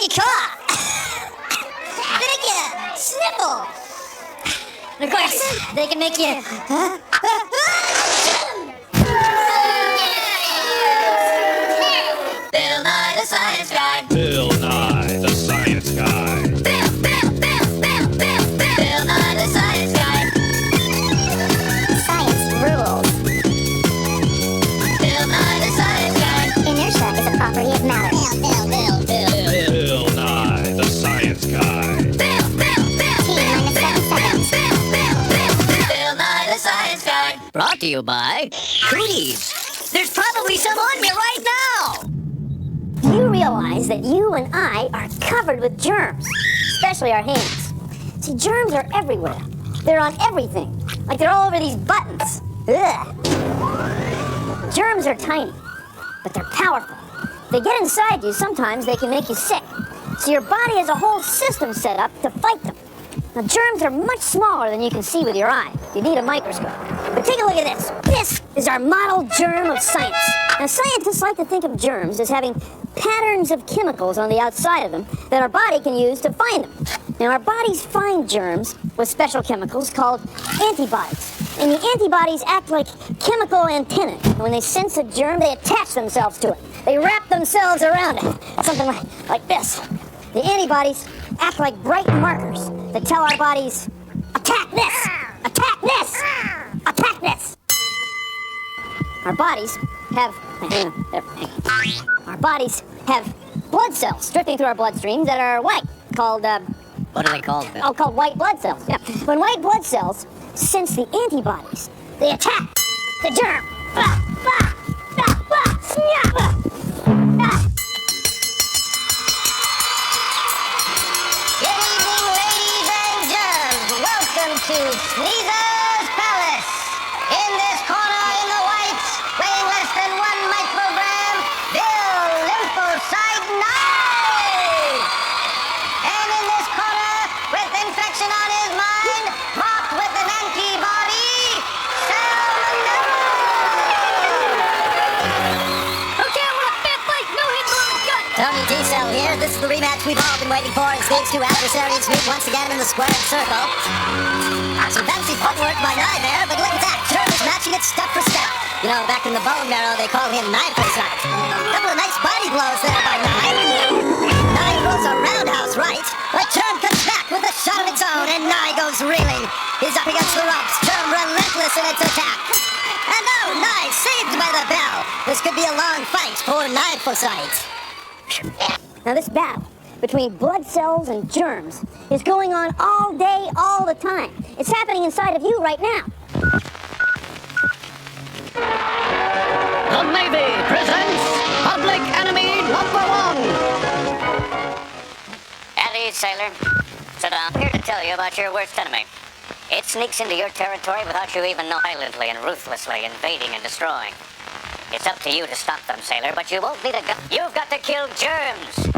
make you cough. They make you sniffle. And of course, they can make you... Bill Nye the Science Guy. Bill Nye the Science Guy. Bill Nye the Science Guy. Science rules. Bill Nye the Science Guy. Inertia is a property of matter. Bill Nye the Science Guy. T-minus 7 seconds. Bill Nye the Science Guy. Brought to you by Cooties. There's probably some on me right now. Do you realize that you and I are covered with germs? Especially our hands. See, germs are everywhere. They're on everything. Like they're all over these buttons. Ugh. Germs are tiny, but they're powerful. They get inside you, sometimes they can make you sick. So your body has a whole system set up to fight them. Now, germs are much smaller than you can see with your eye. You need a microscope. But take a look at this. This is our model germ of science. Now, scientists like to think of germs as having patterns of chemicals on the outside of them that our body can use to find them. Now, our bodies find germs with special chemicals called antibodies. And the antibodies act like chemical antennae. And when they sense a germ, they attach themselves to it. They wrap themselves around it. Something like this. The antibodies act like bright markers that tell our bodies, attack this, attack this, attack this. Our bodies have blood cells drifting through our bloodstream that are white, called, What are they called? Oh, called white blood cells. Yeah. When white blood cells sense the antibodies, they attack the germ. Good evening, ladies and germs. Welcome to Sneezer's Palace. In this corner in the white, weighing less than 1 microgram, Bill Lymphocyte Nye. And in this corner, with infection on his mind, marked with an antibody, Salmonella. Okay, I want a fat fight, no hit, blown gut. Tony T-Cell here. This is the rematch we've all been waiting for as these two adversaries meet once again in the squared circle. Some fancy footwork by Nye there, but look at that. Germ is matching it step for step. You know, back in the bone marrow, they call him Nye Sight. Couple of nice body blows there by Nye. Nye throws a roundhouse right, but Germ comes back with a shot of its own, and Nye goes reeling. He's up against the ropes. Germ relentless in its attack. And oh, Nye saved by the bell. This could be a long fight for Nye Sight. Now, this battle between blood cells and germs is going on all day, all the time. It's happening inside of you right now. The Navy presents Public Enemy #1. At ease, sailor. Sit down. I'm here to tell you about your worst enemy. It sneaks into your territory without you even knowing, violently and ruthlessly invading and destroying. It's up to you to stop them, sailor, but you won't need a gun. You've got to kill germs.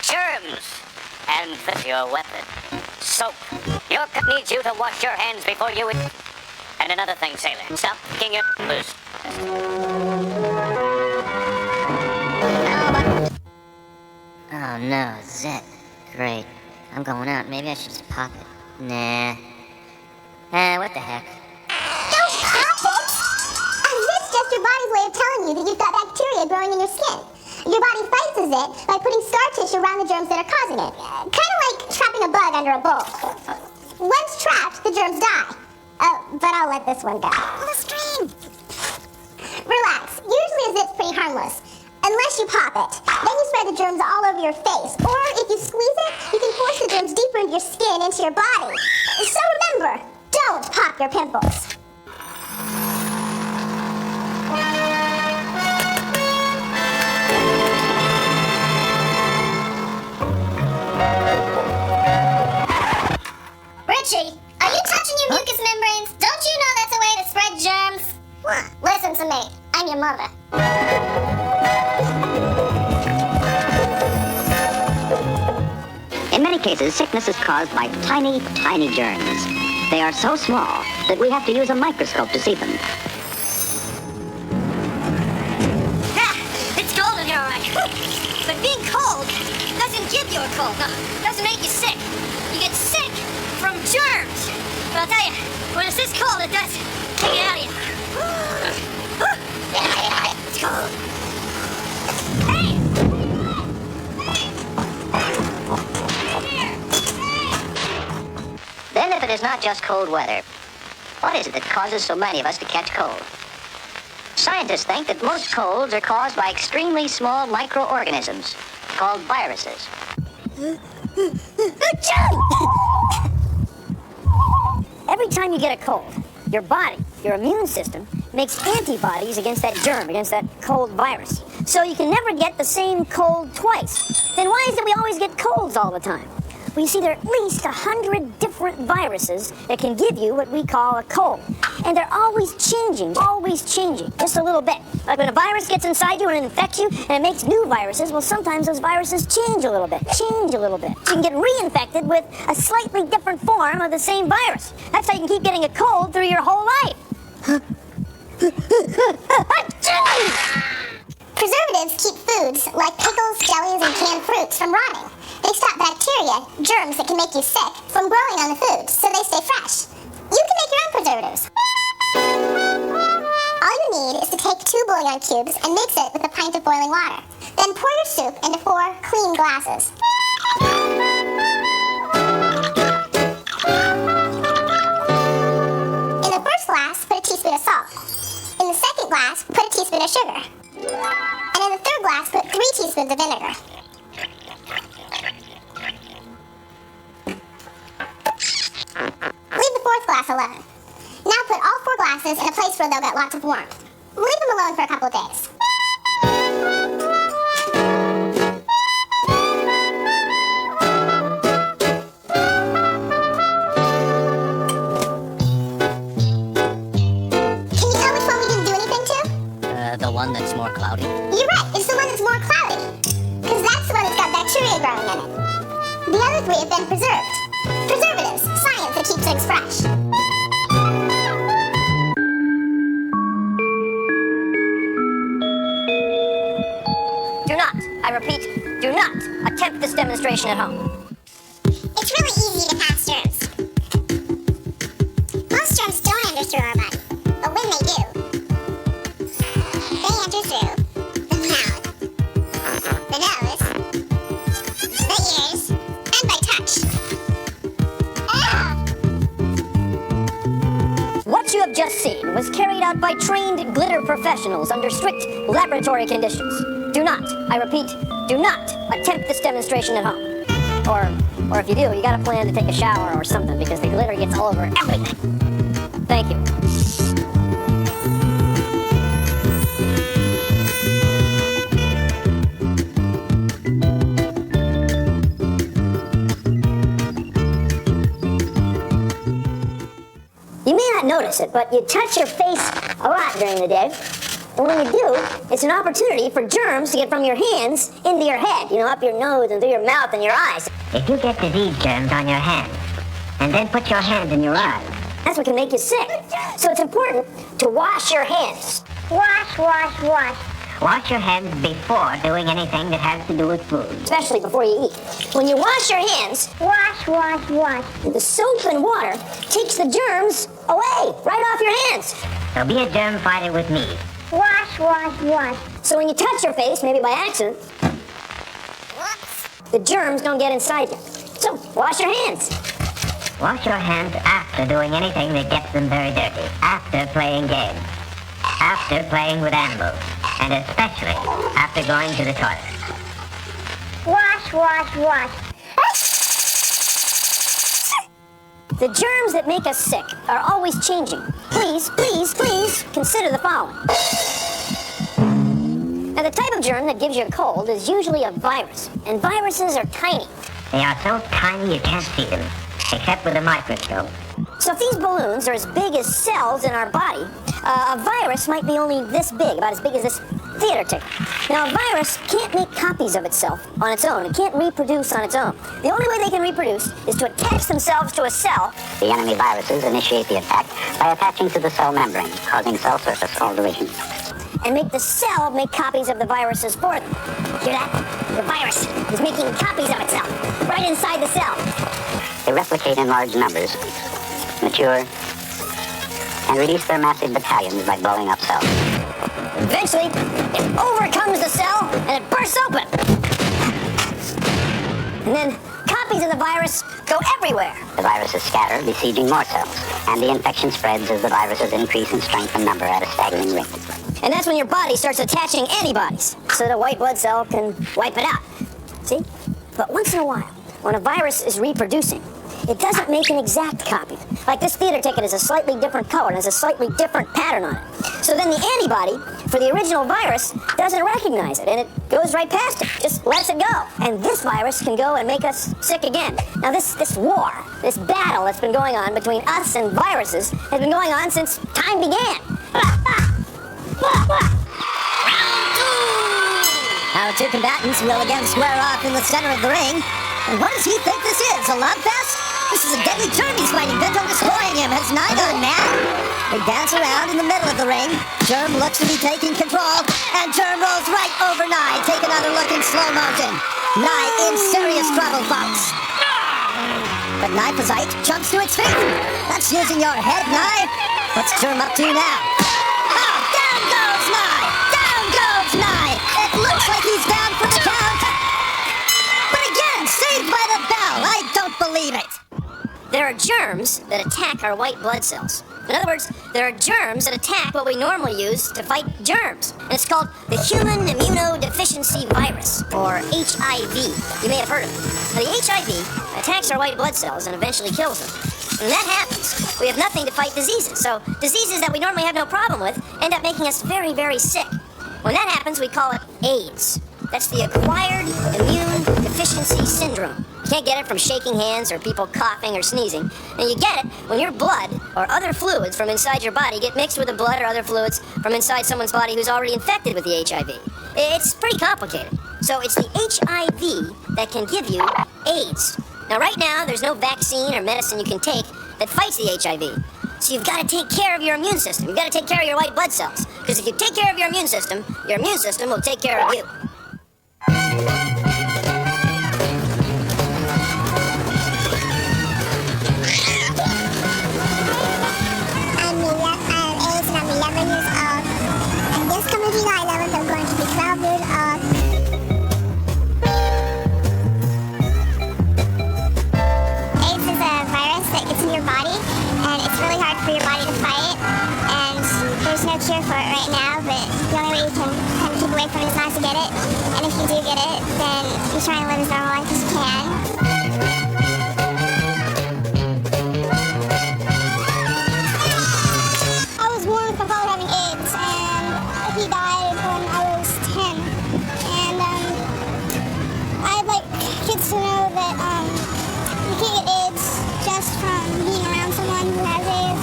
Germs! And that's your weapon. Soap. Your cut needs you to wash your hands before you eat. And another thing, sailor. Stop picking your booze. Oh no, Zit. Great. I'm going out. Maybe I should just pop it. Nah. What the heck? Don't pop it! It's just your body's way of telling you that you've got bacteria growing in your skin. Your body fights it by putting scar tissue around the germs that are causing it. Kind of like trapping a bug under a bowl. Once trapped, the germs die. Oh, but I'll let this one go. The string! Relax. Usually a zit's pretty harmless. Unless you pop it. Then you spread the germs all over your face. Or if you squeeze it, you can force the germs deeper into your skin, into your body. So remember, don't pop your pimples. Richie, are you touching your mucous membranes? Don't you know that's a way to spread germs? What? Listen to me. I'm your mother. In many cases, sickness is caused by tiny, tiny germs. They are so small that we have to use a microscope to see them. It's cold in here, all right. But being cold doesn't give you a cold. No, it doesn't make you sick. You get sick from germs. But I'll tell you, when it's this cold, it does take it out of you. It's cold. Hey! Then if it is not just cold weather, what is it that causes so many of us to catch cold? Scientists think that most colds are caused by extremely small microorganisms called viruses. Every time you get a cold, your body, your immune system, makes antibodies against that germ, against that cold virus. So you can never get the same cold twice. Then why is it we always get colds all the time? Well, you see, there are at least 100 different viruses that can give you what we call a cold. And they're always changing, just a little bit. Like when a virus gets inside you and it infects you and it makes new viruses, well, sometimes those viruses change a little bit. So you can get reinfected with a slightly different form of the same virus. That's how you can keep getting a cold through your whole life. Preservatives keep foods like pickles, jellies, and canned fruits from rotting. They stop bacteria, germs that can make you sick, from growing on the food, so they stay fresh. You can make your own preservatives. All you need is to take 2 bouillon cubes and mix it with a pint of boiling water. Then pour your soup into 4 clean glasses. In the first glass, put a teaspoon of salt. In the second glass, put a teaspoon of sugar. And in the third glass, put 3 teaspoons of vinegar. Leave the fourth glass alone. Now put all 4 glasses in a place where they'll get lots of warmth. Leave them alone for a couple of days. Can you tell which one we didn't do anything to? The one that's more cloudy. You're right, it's the one that's more cloudy. Because that's the one that's got bacteria growing in it. The other 3 have been preserved. Preservatives, science that keeps things fresh. Do not, I repeat, do not attempt this demonstration at home. It's really easy to pass germs. Most germs don't enter through our body, but when they do, they enter through the mouth, the nose, the ears, and by touch. What you have just seen was carried out by trained glitter professionals under strict laboratory conditions. Do not, I repeat, do not attempt this demonstration at home. Or if you do, you gotta plan to take a shower or something because the glitter gets all over everything. Thank you. You may not notice it, but you touch your face a lot during the day. And when you do, it's an opportunity for germs to get from your hands into your head, up your nose and through your mouth and your eyes. If you get disease germs on your hands, and then put your hand in your eyes, That's what can make you sick. So it's important to wash your hands. Wash. wash your hands before doing anything that has to do with food. Especially before you eat. When you wash your hands, Wash. the soap and water takes the germs away, right off your hands. So be a germ fighter with me. Wash. So when you touch your face, maybe by accident, the germs don't get inside you. So wash your hands. Wash your hands after doing anything that gets them very dirty. After playing games. After playing with animals. And especially after going to the toilet. Wash. The germs that make us sick are always changing. Please consider the following. Now, the type of germ that gives you a cold is usually a virus, and viruses are tiny. They are so tiny you can't see them, except with a microscope. So if these balloons are as big as cells in our body, a virus might be only this big, about as big as this theater ticket. Now, a virus can't make copies of itself on its own. It can't reproduce on its own. The only way they can reproduce is to attach themselves to a cell. The enemy viruses initiate the attack by attaching to the cell membrane, causing cell surface alteration. and make the cell make copies of the viruses for them. Hear that? The virus is making copies of itself right inside the cell. They replicate in large numbers, mature, and release their massive battalions by blowing up cells. Eventually, it overcomes the cell and it bursts open. And then copies of the virus go everywhere. The viruses scatter, besieging more cells, and the infection spreads as the viruses increase in strength and number at a staggering rate. And that's when your body starts attaching antibodies so that a white blood cell can wipe it out. See? But once in a while, when a virus is reproducing, it doesn't make an exact copy. Like this theater ticket is a slightly different color and has a slightly different pattern on it. So then the antibody for the original virus doesn't recognize it and it goes right past it, just lets it go. And this virus can go and make us sick again. Now this war, this battle that's been going on between us and viruses has been going on since time began. Our two combatants will again square off in the center of the ring. And what does he think this is, a love fest? This is a deadly germ he's fighting, bent on destroying him. Has Nye gone mad? They dance around in the middle of the ring. Germ looks to be taking control, and Germ rolls right over Nye. Take another look in slow motion. Nye in serious trouble, folks. But Nye Pazite jumps to its feet. That's using your head, Nye. What's Germ up to now? Oh, down goes Nye! Down goes Nye! It looks like he's down for the count. But again, saved by the bell. I don't believe it. There are germs that attack our white blood cells. In other words, there are germs that attack what we normally use to fight germs. And it's called the human immunodeficiency virus, or HIV. You may have heard of it. Now, the HIV attacks our white blood cells and eventually kills them. And when that happens, we have nothing to fight diseases. So diseases that we normally have no problem with end up making us very, very sick. When that happens, we call it AIDS. That's the acquired immune deficiency syndrome. You can't get it from shaking hands or people coughing or sneezing. And you get it when your blood or other fluids from inside your body get mixed with the blood or other fluids from inside someone's body who's already infected with the HIV. It's pretty complicated. So it's the HIV that can give you AIDS. Now right now, there's no vaccine or medicine you can take that fights the HIV. So you've got to take care of your immune system. You've got to take care of your white blood cells. Because if you take care of your immune system will take care of you. I'm 11 years old. And this coming July 11th, I'm going to be 12 years old. AIDS is a virus that gets in your body, and it's really hard for your body to fight. And there's no cure for it right now, but the only way you can kind of keep away from it is not to get it. And if you do get it, then you try and live as normal life as you can. He died when I was 10, and I'd like kids to know that you can't get AIDS just from being around someone who has AIDS.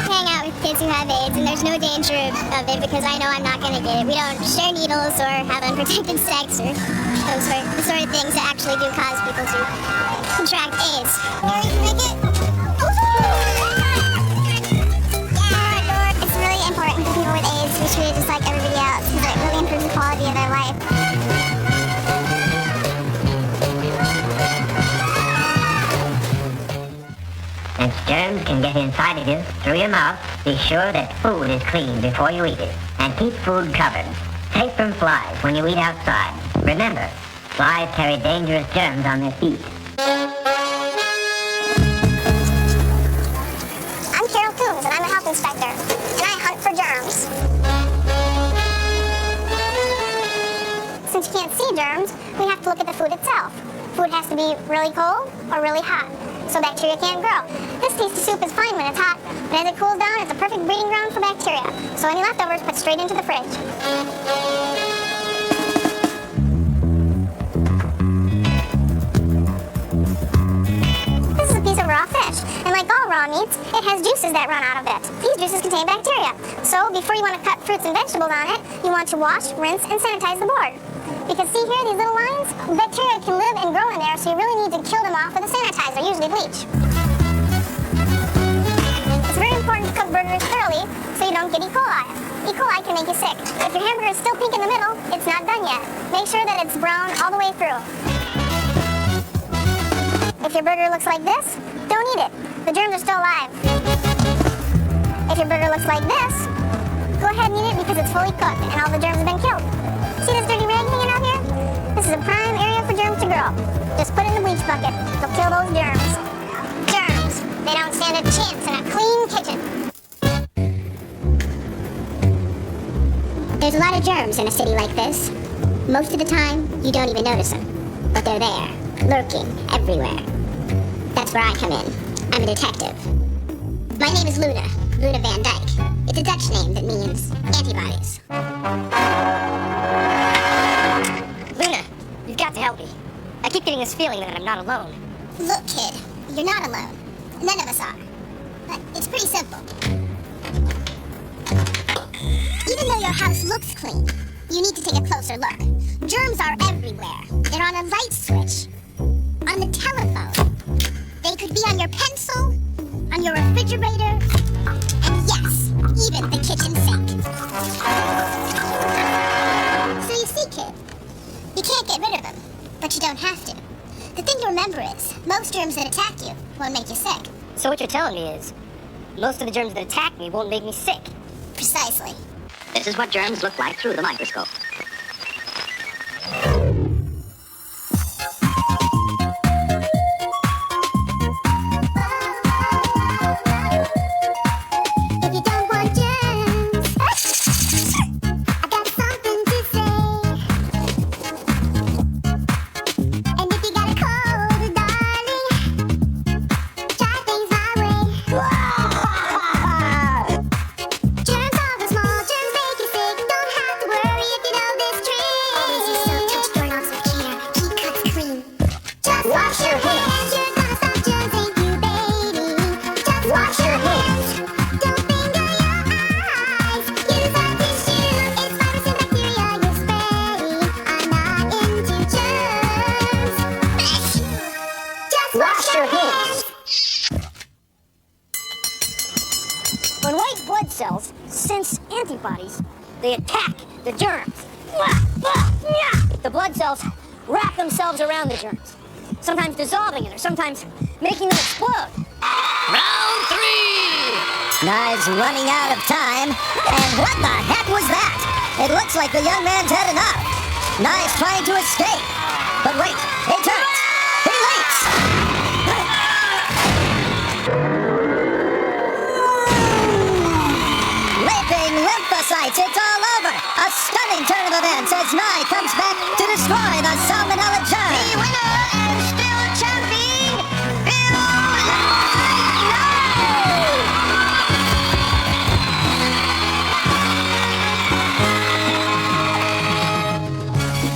Hang out with kids who have AIDS, and there's no danger of it because I know I'm not going to get it. We don't share needles or have unprotected sex or those the sort of things that actually do cause people to contract AIDS. Mary, can I get... important for people with AIDS to be treated just like everybody else because it really improves the quality of their life. Since germs can get inside of you through your mouth, be sure that food is clean before you eat it. And keep food covered. Safe from flies when you eat outside. Remember, flies carry dangerous germs on their feet. And I'm a health inspector, and I hunt for germs. Since you can't see germs, we have to look at the food itself. Food has to be really cold or really hot, so bacteria can't grow. This tasty soup is fine when it's hot, but as it cools down, it's a perfect breeding ground for bacteria. So any leftovers, put straight into the fridge. Raw fish, and like all raw meats, it has juices that run out of it. These juices contain bacteria. So before you want to cut fruits and vegetables on it, you want to wash, rinse, and sanitize the board. Because see here, these little lines? Bacteria can live and grow in there, so you really need to kill them off with a sanitizer, usually bleach. It's scrub burgers thoroughly so you don't get E. coli. E. coli can make you sick. If your hamburger is still pink in the middle, it's not done yet. Make sure that it's brown all the way through. If your burger looks like this, don't eat it. The germs are still alive. If your burger looks like this, go ahead and eat it because it's fully cooked and all the germs have been killed. See this dirty rag hanging out here? This is a prime area for germs to grow. Just put it in the bleach bucket. They'll kill those germs. Germs. They don't stand a chance in a clean kitchen. There's a lot of germs in a city like this. Most of the time, you don't even notice them. But they're there, lurking everywhere. That's where I come in. I'm a detective. My name is Luna Van Dyke. It's a Dutch name that means antibodies. Luna, you've got to help me. I keep getting this feeling that I'm not alone. Look, kid, you're not alone. None of us are. But it's pretty simple. Even though your house looks clean, you need to take a closer look. Germs are everywhere. They're on a light switch, on the telephone. They could be on your pencil, on your refrigerator, and yes, even the kitchen sink. So you see, kid, you can't get rid of them, but you don't have to. The thing to remember is, most germs that attack you won't make you sick. So what you're telling me is, most of the germs that attack me won't make me sick. Precisely. This is what germs look like through the microscope. If you don't want germs, I got something to say. And if you got a cold, darling, try things my way. Germs are the small germs make you sick. Don't have to worry if you know this trick. Always use soap, touch doorknobs with care. Keep cuts clean. Just wash your hands. You're gonna stop germs, ain't you, baby? Just wash your hands. Don't finger your eyes. Use a tissue. It's virus and bacteria you spray. I'm not into germs. Just wash your hands. When white blood cells sense antibodies, they attack the germs. The blood cells wrap themselves around the germs, sometimes dissolving it or sometimes making them explode. Round 3! Nye's running out of time. And what the heck was that? It looks like the young man's had enough. Nye's trying to escape. But wait, he turns. He leaps. Leaping lymphocytes, it's all over. A stunning turn of events as Nye comes back to destroy the salmonella germ. The winner and still champion,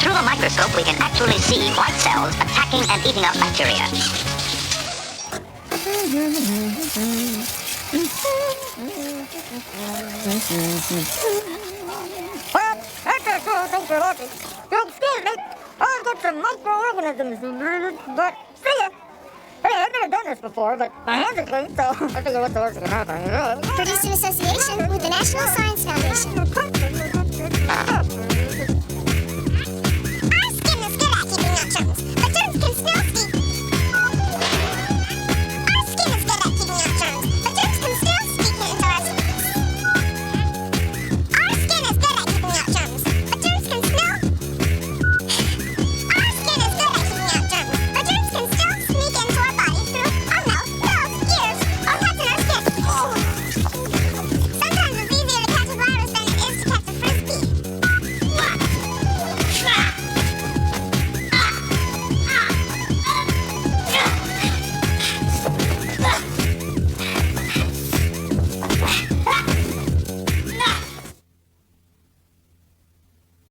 Through a microscope, we can actually see white cells attacking and eating up bacteria. Well, that's a cool thing for looking. Excuse me, I'll get some microorganisms, but see ya. Hey, I've never done this before, but my hands are clean, so I figure what's the worst that can happen. Produced in association with the National Science Foundation.